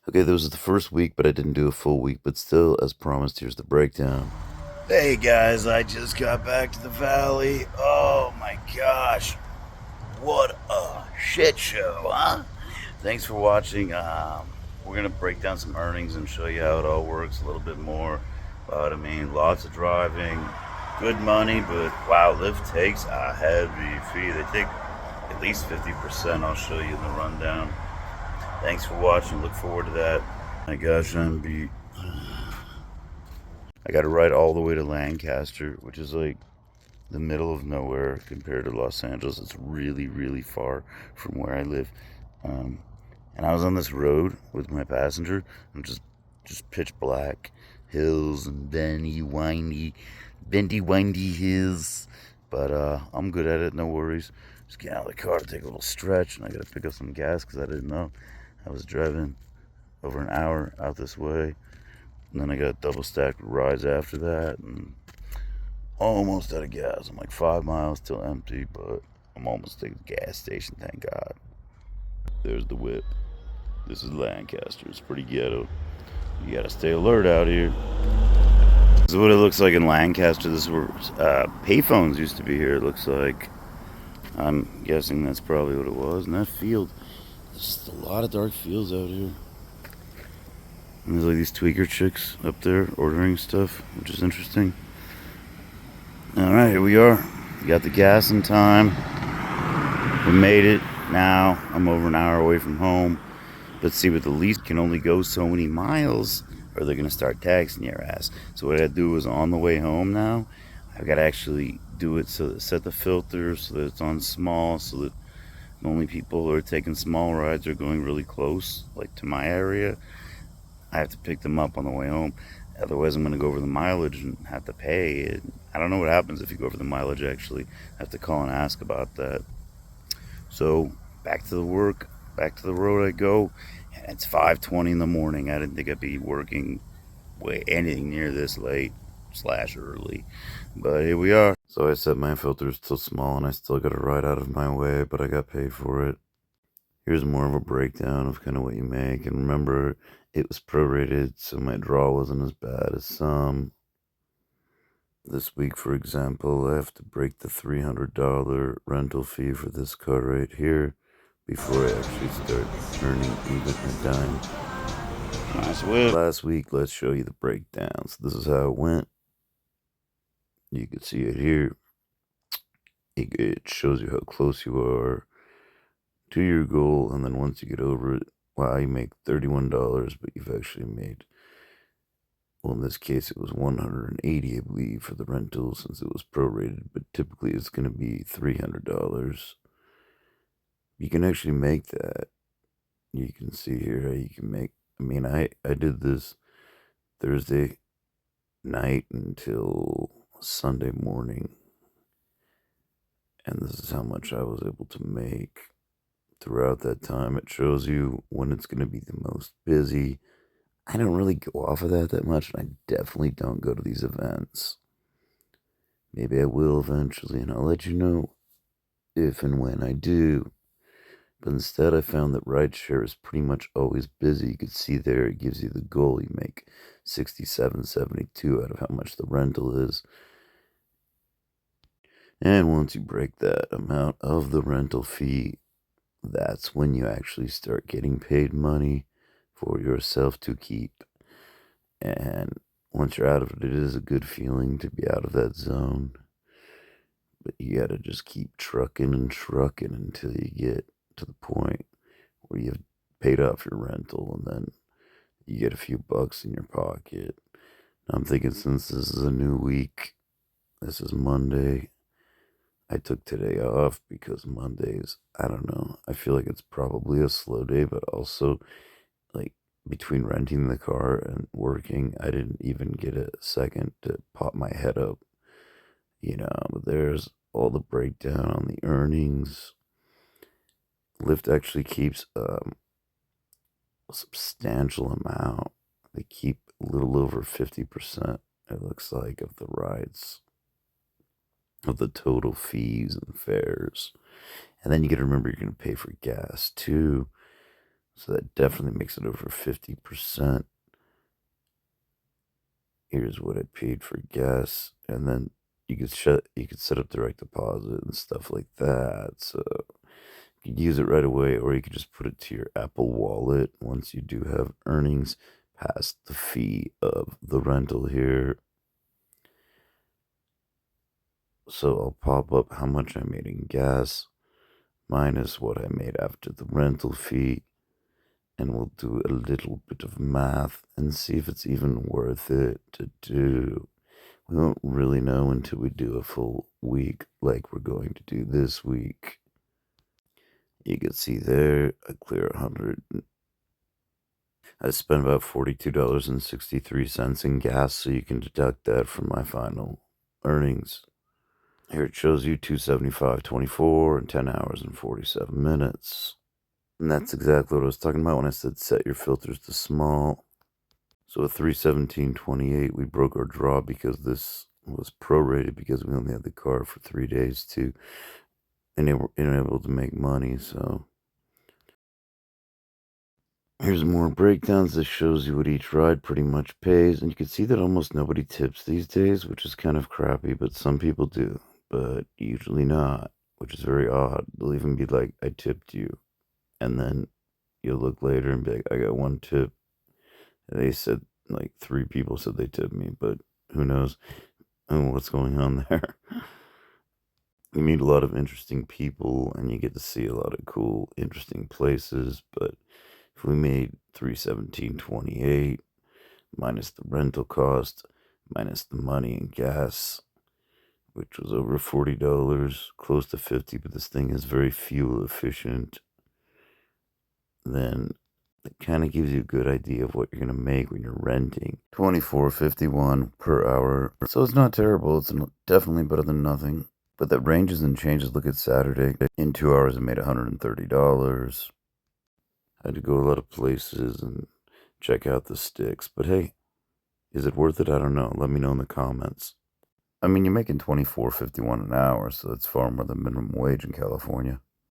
Okay, this was the first week, but I didn't do a full week. But still, as promised, here's the breakdown. Hey guys, I just got back to the valley. Oh my gosh, what a shit show, huh? Thanks for watching. We're gonna break down some earnings and show you how it all works a little bit more. But I mean, lots of driving, good money, but wow, Lyft takes a heavy fee. They take at least 50%. I'll show you in the rundown. Thanks for watching. Look forward to that. My gosh, I'm beat. I got to ride all the way to Lancaster, which is like the middle of nowhere compared to Los Angeles. It's really, really far from where I live. Um, and I was on this road with my passenger, and just pitch black hills and bendy, windy hills. But I'm good at it. No worries. Just get out of the car to take a little stretch, and I gotta pick up some gas because I didn't know I was driving over an hour out this way. And then I got double stacked rides after that, and almost out of gas. I'm like 5 miles till empty, but I'm almost at the gas station, thank God. There's the whip. This is Lancaster. It's pretty ghetto. You gotta stay alert out here. This is what it looks like in Lancaster. This is where payphones used to be here, it looks like. I'm guessing that's probably what it was. And that field, there's just a lot of dark fields out here. And there's like these tweaker chicks up there ordering stuff, which is interesting. Alright, here we are. We got the gas in time. We made it. Now I'm over an hour away from home. Let's see, but the lease can only go so many miles, or they're gonna start taxing your ass. So what I do is on the way home now, I've got to actually do it so that set the filter so that it's on small, so that only people who are taking small rides are going really close, like to my area. I have to pick them up on the way home. Otherwise, I'm going to go over the mileage and have to pay it. I don't know what happens if you go over the mileage, actually. I have to call and ask about that. So, back to the work, back to the road I go. And it's 5:20 in the morning. I didn't think I'd be working way anything near this late slash early. But here we are. So I set my filters to small and I still got to ride out of my way, but I got paid for it. Here's more of a breakdown of kind of what you make. And remember, it was prorated, so my draw wasn't as bad as some. This week, for example, I have to break the $300 rental fee for this car right here before I actually start earning even a dime. Nice whip. Last week, let's show you the breakdown. So this is how it went. You can see it here. It shows you how close you are to your goal, and then once you get over it, wow, you make $31, but you've actually made, well, in this case, it was 180, I believe, for the rental since it was prorated, but typically it's going to be $300. You can actually make that. You can see here how you can make. I mean, I did this Thursday night until Sunday morning, and this is how much I was able to make throughout that time. It shows you when it's going to be the most busy. I don't really go off of that much, and I definitely don't go to these events. Maybe I will eventually, and I'll let you know if and when I do. But instead, I found that rideshare is pretty much always busy. You can see there, it gives you the goal. You make 67.72 out of how much the rental is. And once you break that amount of the rental fee, that's when you actually start getting paid money for yourself to keep. And once you're out of it, it is a good feeling to be out of that zone. But you gotta just keep trucking and trucking until you get to the point where you've paid off your rental and then you get a few bucks in your pocket. I'm thinking since this is a new week, this is Monday. I took today off because Mondays, I don't know, I feel like it's probably a slow day, but also like between renting the car and working, I didn't even get a second to pop my head up. But there's all the breakdown on the earnings. Lyft actually keeps a substantial amount. They keep a little over 50%, it looks like, of the rides, of the total fees and fares. And then you got to remember you're going to pay for gas too. So that definitely makes it over 50%. Here's what I paid for gas, and then you could set up direct deposit and stuff like that. So you could use it right away, or you could just put it to your Apple Wallet once you do have earnings past the fee of the rental here. So I'll pop up how much I made in gas minus what I made after the rental fee, and we'll do a little bit of math and see if it's even worth it to do. We won't really know until we do a full week like we're going to do this week. You can see there, I clear 100. I spent about $42.63 in gas, so you can deduct that from my final earnings. Here it shows you 275.24 in 10 hours and 47 minutes. And that's exactly what I was talking about when I said set your filters to small. So at 317.28, we broke our draw because this was prorated because we only had the car for 3 days to enable to make money. So here's more breakdowns. This shows you what each ride pretty much pays, and you can see that almost nobody tips these days, which is kind of crappy, but some people do, but usually not, which is very odd. They'll even be like, I tipped you, and then you'll look later and be like, I got one tip. And they said like three people said they tipped me, but who knows what's going on there. You meet a lot of interesting people and you get to see a lot of cool, interesting places. But if we made 317.28 minus the rental cost, minus the money and gas, which was over $40, close to 50, but this thing is very fuel efficient, then it kind of gives you a good idea of what you're going to make when you're renting. 24.51 per hour. So it's not terrible. It's definitely better than nothing. But that ranges and changes. Look at Saturday. In 2 hours, I made $130. I had to go a lot of places and check out the sticks. But hey, is it worth it? I don't know. Let me know in the comments. I mean, you're making $24.51 an hour, so that's far more than minimum wage in California.